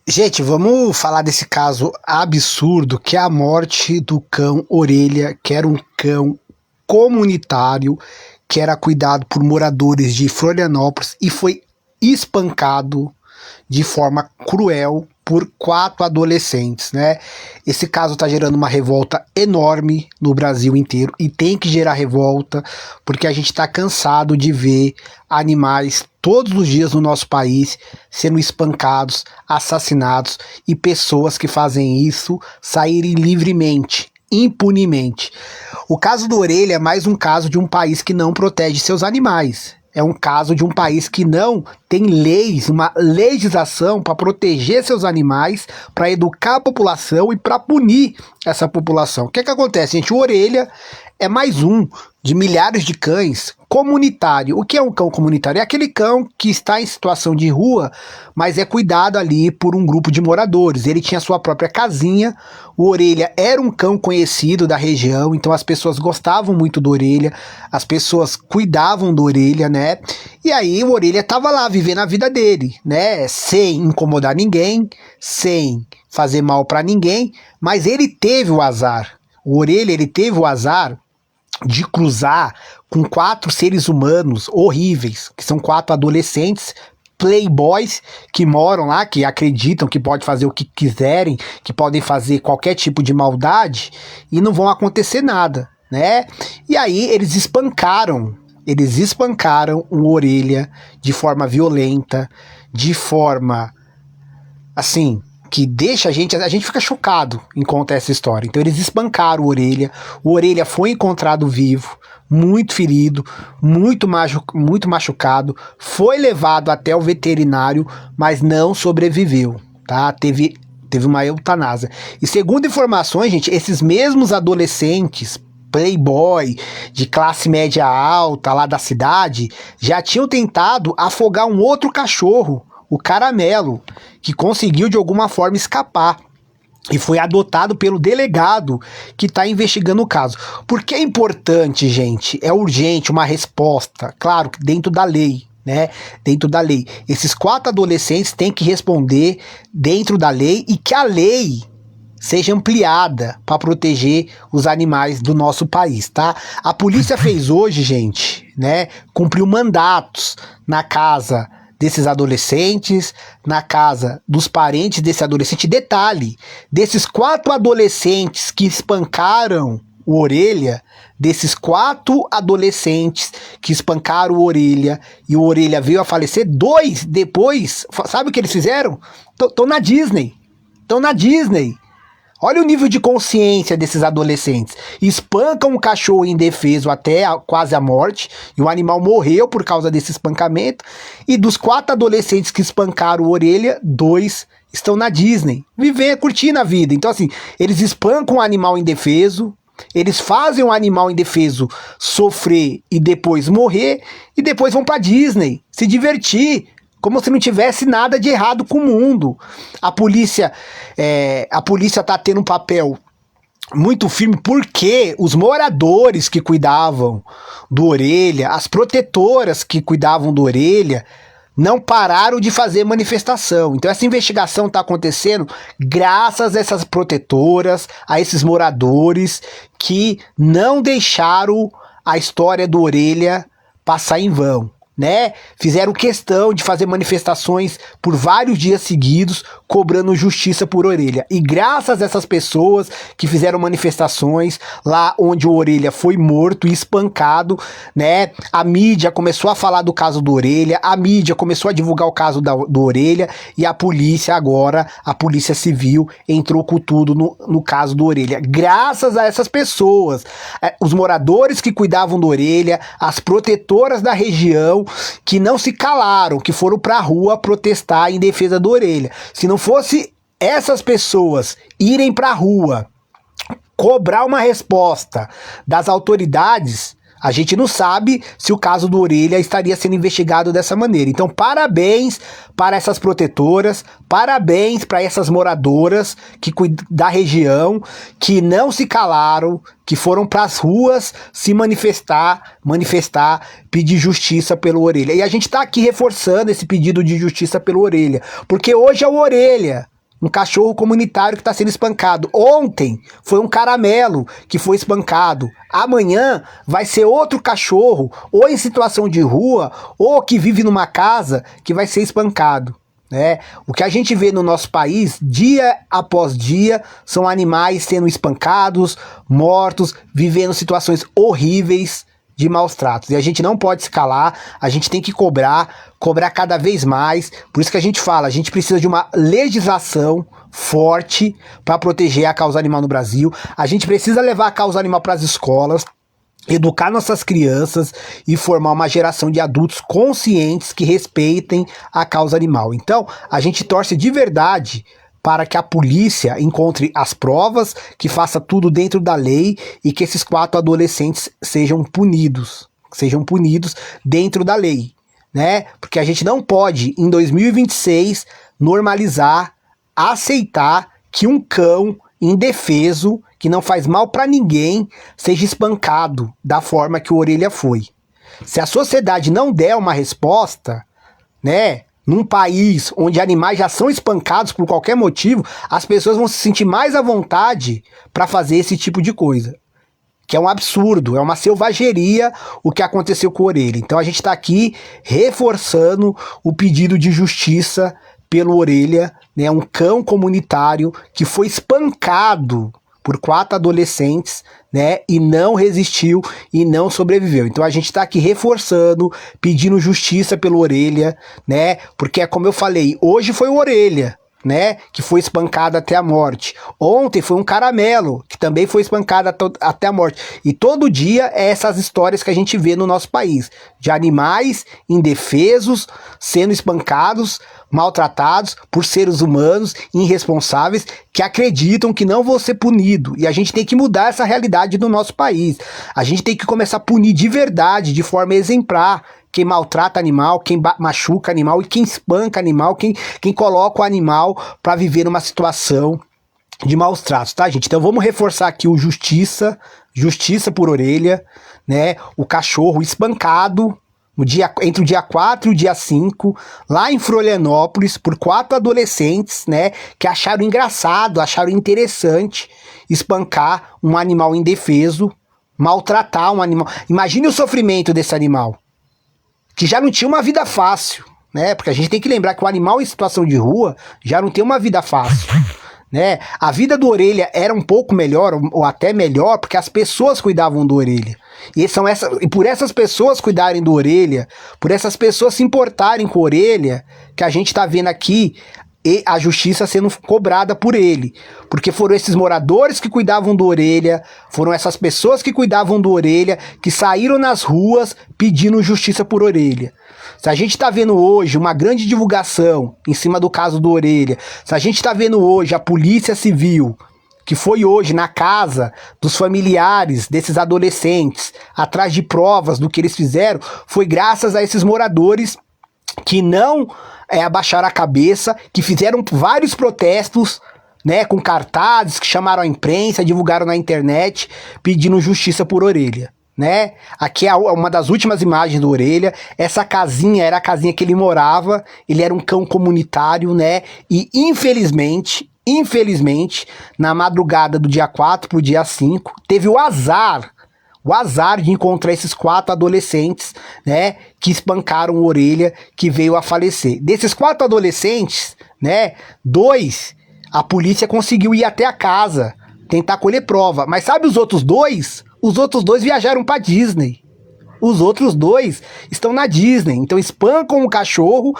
Gente, vamos falar desse caso absurdo que é a morte do cão Orelha, que era um cão comunitário, que era cuidado por moradores de Florianópolis e foi espancado de forma cruel por 4 adolescentes, né? Esse caso está gerando uma revolta enorme no Brasil inteiro e tem que gerar revolta porque a gente está cansado de ver animais todos os dias no nosso país sendo espancados, assassinados e pessoas que fazem isso saírem livremente, impunemente. O caso do Orelha é mais um caso de um país que não protege seus animais. É um caso de um país que não tem leis, uma legislação para proteger seus animais, para educar a população e para punir essa população. O que acontece, gente? O Orelha é mais um de milhares de cães comunitário. O que é um cão comunitário? É aquele cão que está em situação de rua, mas é cuidado ali por um grupo de moradores. Ele tinha sua própria casinha. O Orelha era um cão conhecido da região, então as pessoas gostavam muito do Orelha, as pessoas cuidavam do Orelha, né? E aí o Orelha estava lá vivendo a vida dele, né? Sem incomodar ninguém, sem fazer mal para ninguém, mas ele teve o azar. O Orelha, ele teve o azar de cruzar com 4 seres humanos horríveis, que são 4 adolescentes playboys que moram lá, que acreditam que pode fazer o que quiserem, que podem fazer qualquer tipo de maldade e não vão acontecer nada, né? E aí eles espancaram o Orelha de forma violenta, de forma assim, que deixa a gente fica chocado em contar essa história. Então eles espancaram o Orelha foi encontrado vivo, muito ferido, muito machucado, foi levado até o veterinário, mas não sobreviveu, tá? Teve uma eutanásia. E segundo informações, gente, esses mesmos adolescentes playboy, de classe média alta lá da cidade, já tinham tentado afogar um outro cachorro, o Caramelo, que conseguiu de alguma forma escapar e foi adotado pelo delegado que está investigando o caso. Por que é importante, gente? É urgente uma resposta, claro, dentro da lei, né? Dentro da lei. Esses 4 adolescentes têm que responder dentro da lei e que a lei seja ampliada para proteger os animais do nosso país, tá? A polícia fez hoje, gente, né? Cumpriu mandatos na casa desses adolescentes, na casa dos parentes desse adolescente. Detalhe, desses 4 adolescentes que espancaram o Orelha, desses 4 adolescentes que espancaram o Orelha e o Orelha veio a falecer, 2 depois, sabe o que eles fizeram? Estão na Disney. Estão na Disney. Olha o nível de consciência desses adolescentes. Espancam um cachorro indefeso até quase a morte, e o animal morreu por causa desse espancamento. E dos 4 adolescentes que espancaram o Orelha, 2 estão na Disney, vivendo, curtindo a vida. Então assim, eles espancam um animal indefeso, eles fazem um animal indefeso sofrer e depois morrer, e depois vão pra Disney se divertir, como se não tivesse nada de errado com o mundo. A polícia tá tendo um papel muito firme porque os moradores que cuidavam do Orelha, as protetoras que cuidavam do Orelha, não pararam de fazer manifestação. Então essa investigação está acontecendo graças a essas protetoras, a esses moradores que não deixaram a história do Orelha passar em vão, né? Fizeram questão de fazer manifestações por vários dias seguidos, cobrando justiça por Orelha. E graças a essas pessoas que fizeram manifestações lá onde o Orelha foi morto e espancado, né? A mídia começou a falar do caso do Orelha, a mídia começou a divulgar o caso do Orelha, e a polícia agora, a polícia civil, entrou com tudo no caso do Orelha. Graças a essas pessoas, os moradores que cuidavam do Orelha, as protetoras da região, que não se calaram, que foram pra rua protestar em defesa do Orelha. Se não fosse essas pessoas irem pra rua cobrar uma resposta das autoridades, a gente não sabe se o caso do Orelha estaria sendo investigado dessa maneira. Então, parabéns para essas protetoras, parabéns para essas moradoras da região que não se calaram, que foram para as ruas se manifestar, pedir justiça pelo Orelha. E a gente está aqui reforçando esse pedido de justiça pelo Orelha, porque hoje é o Orelha Um cachorro comunitário que está sendo espancado. Ontem foi um caramelo que foi espancado. Amanhã vai ser outro cachorro, ou em situação de rua, ou que vive numa casa, que vai ser espancado. Né? O que a gente vê no nosso país, dia após dia, são animais sendo espancados, mortos, vivendo situações horríveis de maus tratos. E a gente não pode se calar, a gente tem que cobrar cada vez mais. Por isso que a gente fala, a gente precisa de uma legislação forte para proteger a causa animal no Brasil. A gente precisa levar a causa animal para as escolas, educar nossas crianças e formar uma geração de adultos conscientes que respeitem a causa animal. Então, a gente torce de verdade para que a polícia encontre as provas, que faça tudo dentro da lei e que esses 4 adolescentes sejam punidos dentro da lei, né? Porque a gente não pode, em 2026, normalizar, aceitar que um cão indefeso, que não faz mal para ninguém, seja espancado da forma que o Orelha foi. Se a sociedade não der uma resposta, né, num país onde animais já são espancados por qualquer motivo, as pessoas vão se sentir mais à vontade para fazer esse tipo de coisa. Que é um absurdo, é uma selvageria o que aconteceu com o Orelha. Então a gente está aqui reforçando o pedido de justiça pelo Orelha, né, um cão comunitário que foi espancado por 4 adolescentes, né, e não resistiu e não sobreviveu. Então a gente tá aqui reforçando, pedindo justiça pelo Orelha, né, porque é como eu falei, hoje foi o Orelha, né, que foi espancado até a morte. Ontem foi um caramelo, que também foi espancado até a morte. E todo dia é essas histórias que a gente vê no nosso país, de animais indefesos sendo espancados, maltratados por seres humanos irresponsáveis que acreditam que não vão ser punidos. E a gente tem que mudar essa realidade no nosso país. A gente tem que começar a punir de verdade, de forma exemplar, quem maltrata animal, quem machuca animal e quem espanca animal, quem coloca o animal para viver numa situação de maus tratos, tá, gente? Então vamos reforçar aqui o justiça por Orelha, né? O cachorro espancado entre o dia 4 e o dia 5, lá em Florianópolis, por 4 adolescentes, né, que acharam engraçado, acharam interessante espancar um animal indefeso, maltratar um animal. Imagine o sofrimento desse animal, que já não tinha uma vida fácil, né, porque a gente tem que lembrar que o animal em situação de rua já não tem uma vida fácil. Né? A vida do Orelha era um pouco melhor, ou até melhor, porque as pessoas cuidavam do Orelha. E por essas pessoas cuidarem do Orelha, por essas pessoas se importarem com o Orelha, que a gente tá vendo aqui a justiça sendo cobrada por ele. Porque foram esses moradores que cuidavam do Orelha, foram essas pessoas que cuidavam do Orelha, que saíram nas ruas pedindo justiça por Orelha. Se a gente está vendo hoje uma grande divulgação em cima do caso do Orelha, se a gente está vendo hoje a Polícia Civil, que foi hoje na casa dos familiares desses adolescentes, atrás de provas do que eles fizeram, foi graças a esses moradores que não abaixaram a cabeça, que fizeram vários protestos, né, com cartazes, que chamaram a imprensa, divulgaram na internet, pedindo justiça por Orelha. Né? Aqui é uma das últimas imagens do Orelha. Essa casinha era a casinha que ele morava. Ele era um cão comunitário, né? E infelizmente, na madrugada do dia 4 pro dia 5, teve o azar de encontrar esses 4 adolescentes, né, que espancaram o Orelha, que veio a falecer. Desses 4 adolescentes, né, 2, a polícia conseguiu ir até a casa, tentar colher prova. Mas sabe os outros 2? Os outros 2 viajaram pra Disney. Os outros 2 estão na Disney. Então espancam o cachorro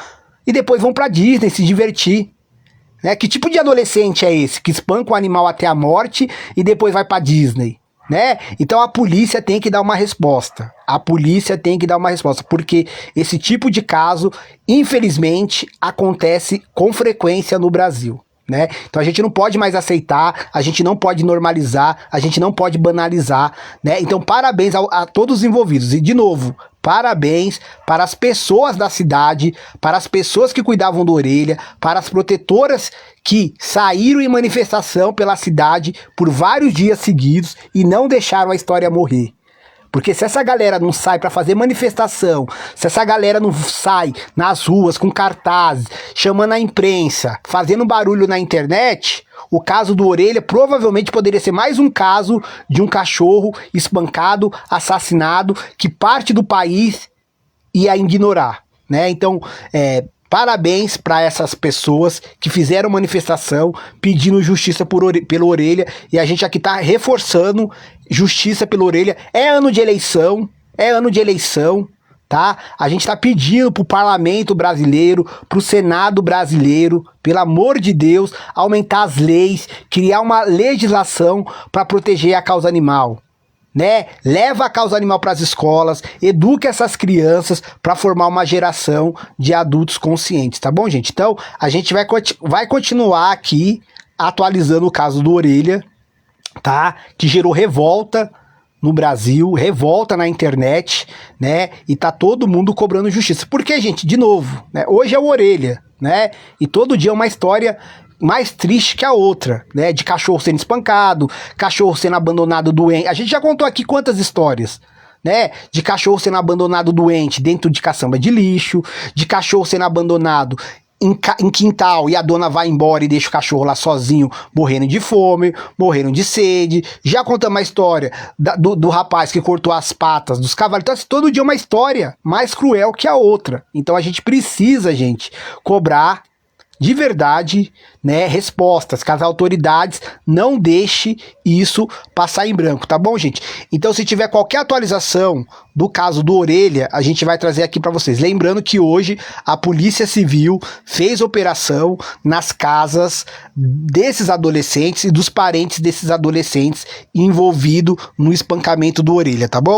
e depois vão pra Disney se divertir. Né? Que tipo de adolescente é esse? Que espanca o animal até a morte e depois vai pra Disney? Né? Então a polícia tem que dar uma resposta. A polícia tem que dar uma resposta. Porque esse tipo de caso, infelizmente, acontece com frequência no Brasil. Né? Então a gente não pode mais aceitar, a gente não pode normalizar, a gente não pode banalizar, né? Então parabéns a todos os envolvidos. E de novo, parabéns para as pessoas da cidade, para as pessoas que cuidavam do Orelha, para as protetoras que saíram em manifestação pela cidade por vários dias seguidos e não deixaram a história morrer. Porque se essa galera não sai para fazer manifestação, se essa galera não sai nas ruas com cartazes, chamando a imprensa, fazendo barulho na internet, o caso do Orelha provavelmente poderia ser mais um caso de um cachorro espancado, assassinado, que parte do país ia ignorar, né? Então, parabéns para essas pessoas que fizeram manifestação pedindo justiça pelo Orelha, e a gente aqui tá reforçando justiça pelo Orelha. É ano de eleição, tá? A gente tá pedindo pro parlamento brasileiro, pro Senado brasileiro, pelo amor de Deus, aumentar as leis, criar uma legislação para proteger a causa animal, né? Leva a causa animal para as escolas, educa essas crianças para formar uma geração de adultos conscientes, tá bom, gente? Então, a gente vai continuar aqui atualizando o caso do Orelha, tá? Que gerou revolta no Brasil, revolta na internet, né? E tá todo mundo cobrando justiça. Porque, gente, de novo, né? Hoje é o Orelha, né? E todo dia é uma história mais triste que a outra, né? De cachorro sendo espancado, cachorro sendo abandonado doente. A gente já contou aqui quantas histórias, né? De cachorro sendo abandonado doente dentro de caçamba de lixo, de cachorro sendo abandonado em quintal e a dona vai embora e deixa o cachorro lá sozinho, morrendo de fome, morrendo de sede. Já contamos a história do rapaz que cortou as patas dos cavalos. Então, assim, todo dia é uma história mais cruel que a outra. Então a gente precisa, gente, cobrar de verdade, né, respostas, que as autoridades não deixem isso passar em branco, tá bom, gente? Então, se tiver qualquer atualização do caso do Orelha, a gente vai trazer aqui para vocês. Lembrando que hoje a Polícia Civil fez operação nas casas desses adolescentes e dos parentes desses adolescentes envolvidos no espancamento do Orelha, tá bom?